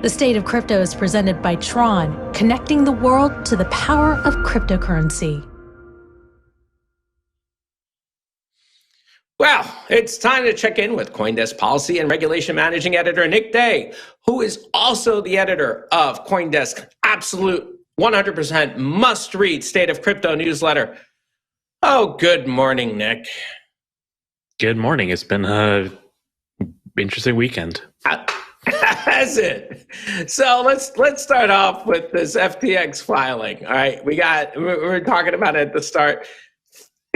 The State of Crypto is presented by Tron, connecting the world to the power of cryptocurrency. Well, it's time to check in with CoinDesk Policy and Regulation Managing Editor Nick Day, who is also the editor of CoinDesk Absolute 100% must-read State of Crypto newsletter. Oh, good morning, Nick. Good morning. It's been an interesting weekend. Has it? So let's start off with this FTX filing. All right, we're talking about it at the start.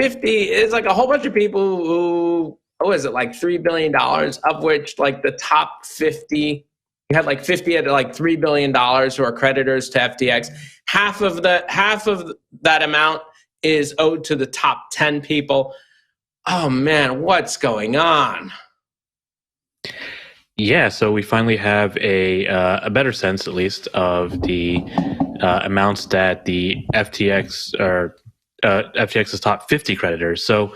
50 is like a whole bunch of people who, like $3 billion, of which like the top 50, you had like 50 at like $3 billion who are creditors to FTX. Half of that amount is owed to the top 10 people. Oh man, what's going on? Yeah, so we finally have a better sense, at least, of the amounts that the FTX or FTX's top 50 creditors. So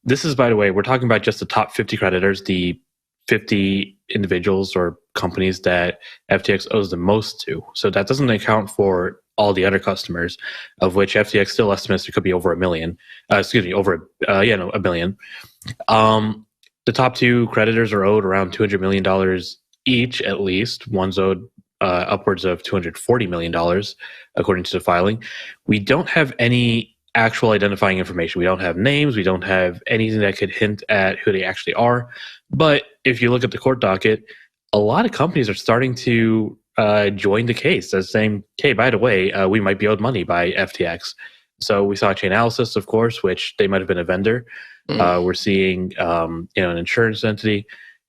this is, by the way, we're talking about just the top 50 creditors, the 50 individuals or companies that FTX owes the most to. So that doesn't account for all the other customers, of which FTX still estimates it could be over a billion. The top two creditors are owed around $200 million each, at least. One's owed upwards of $240 million, according to the filing. We don't have any actual identifying information. We don't have names. We don't have anything that could hint at who they actually are. But if you look at the court docket, a lot of companies are starting to join the case as saying, hey, by the way, we might be owed money by FTX. So we saw Chainalysis, of course, which they might have been a vendor. We're seeing, an insurance entity.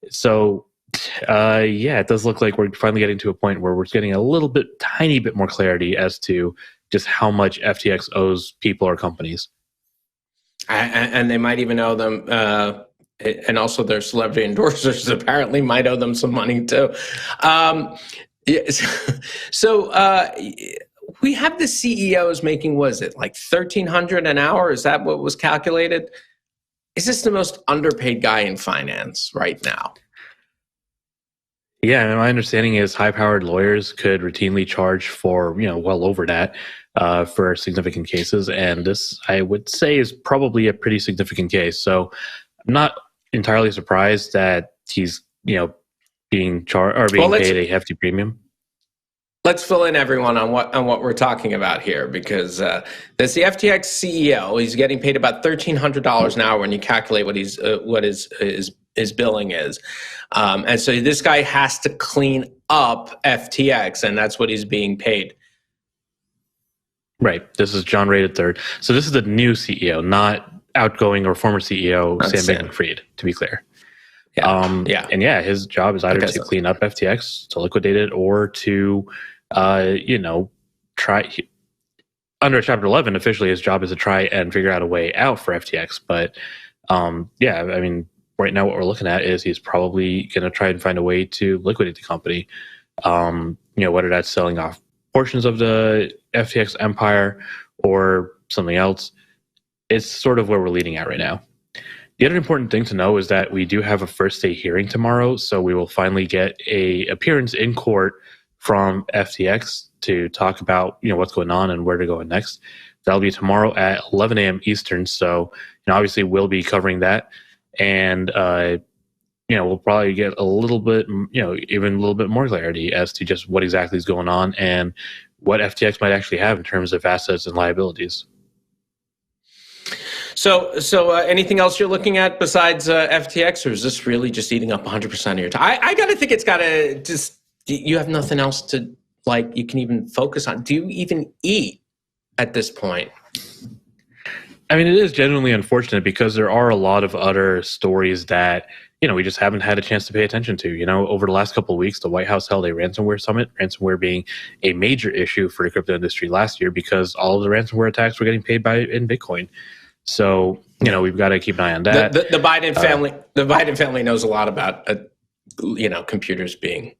So, it does look like we're finally getting to a point where we're getting a tiny bit more clarity as to just how much FTX owes people or companies. And they might even owe them, and also their celebrity endorsers apparently might owe them some money too. We have the CEOs making, was it like $1,300 an hour? Is that what was calculated? Is this the most underpaid guy in finance right now? Yeah, and my understanding is high-powered lawyers could routinely charge for, well over that for significant cases. And this, I would say, is probably a pretty significant case. So I'm not entirely surprised that he's, being charged or being paid a hefty premium. Let's fill in everyone on what we're talking about here, because there's the FTX CEO. He's getting paid about $1,300 an hour when you calculate what his billing is, and so this guy has to clean up FTX, and that's what he's being paid. Right. This is John Ray III. So this is the new CEO, not outgoing or former CEO Sam Bankman-Fried, to be clear. Yeah. His job is either to clean up FTX, to liquidate it, or to, try. Under Chapter 11, officially, his job is to try and figure out a way out for FTX. But right now what we're looking at is he's probably going to try and find a way to liquidate the company. Whether that's selling off portions of the FTX empire or something else. It's sort of where we're leading at right now. The other important thing to know is that we do have a first day hearing tomorrow, so we will finally get a appearance in court from FTX to talk about what's going on and where to go next. That'll be tomorrow at 11 a.m. Eastern. So obviously we'll be covering that, and we'll probably get a little bit, even a little bit more clarity as to just what exactly is going on and what FTX might actually have in terms of assets and liabilities. So anything else you're looking at besides FTX, or is this really just eating up 100% of your time? I got to think it's got to just, you have nothing else to, you can even focus on. Do you even eat at this point? I mean, it is genuinely unfortunate because there are a lot of other stories that, we just haven't had a chance to pay attention to. Over the last couple of weeks, the White House held a ransomware summit, ransomware being a major issue for the crypto industry last year because all of the ransomware attacks were getting paid in Bitcoin. So, we've got to keep an eye on that. The Biden family knows a lot about, computers being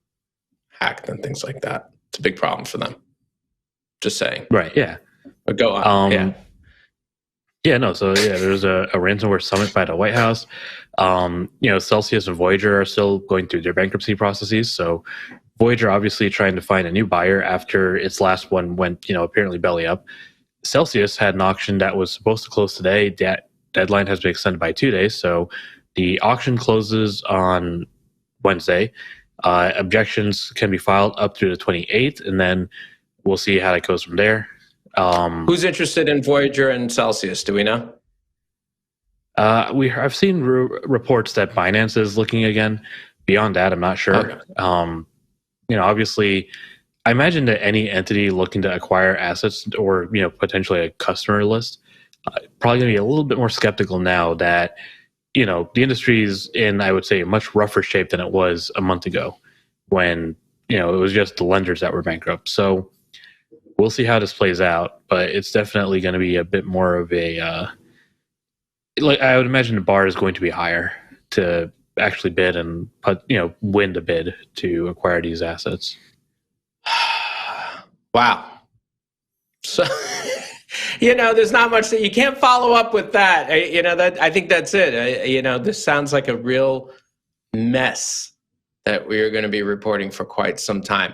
hacked and things like that. It's a big problem for them. Just saying. Right. Yeah. But go on. There's a ransomware summit by the White House. Celsius and Voyager are still going through their bankruptcy processes. So Voyager obviously trying to find a new buyer after its last one went, apparently belly up. Celsius had an auction that was supposed to close today. Deadline has been extended by 2 days, so the auction closes on Wednesday. Objections can be filed up through the 28th, and then we'll see how it goes from there. Who's interested in Voyager and Celsius? Do we know? I've seen reports that Binance is looking again. Beyond that, I'm not sure. Okay. Obviously, I imagine that any entity looking to acquire assets or potentially a customer list probably going to be a little bit more skeptical now that the industry is in, I would say, a much rougher shape than it was a month ago when it was just the lenders that were bankrupt. So we'll see how this plays out, but it's definitely going to be a bit more of a I would imagine the bar is going to be higher to actually bid and win the bid to acquire these assets. Wow. So there's not much that you can't follow up with that. That I think that's it. This sounds like a real mess that we are going to be reporting for quite some time.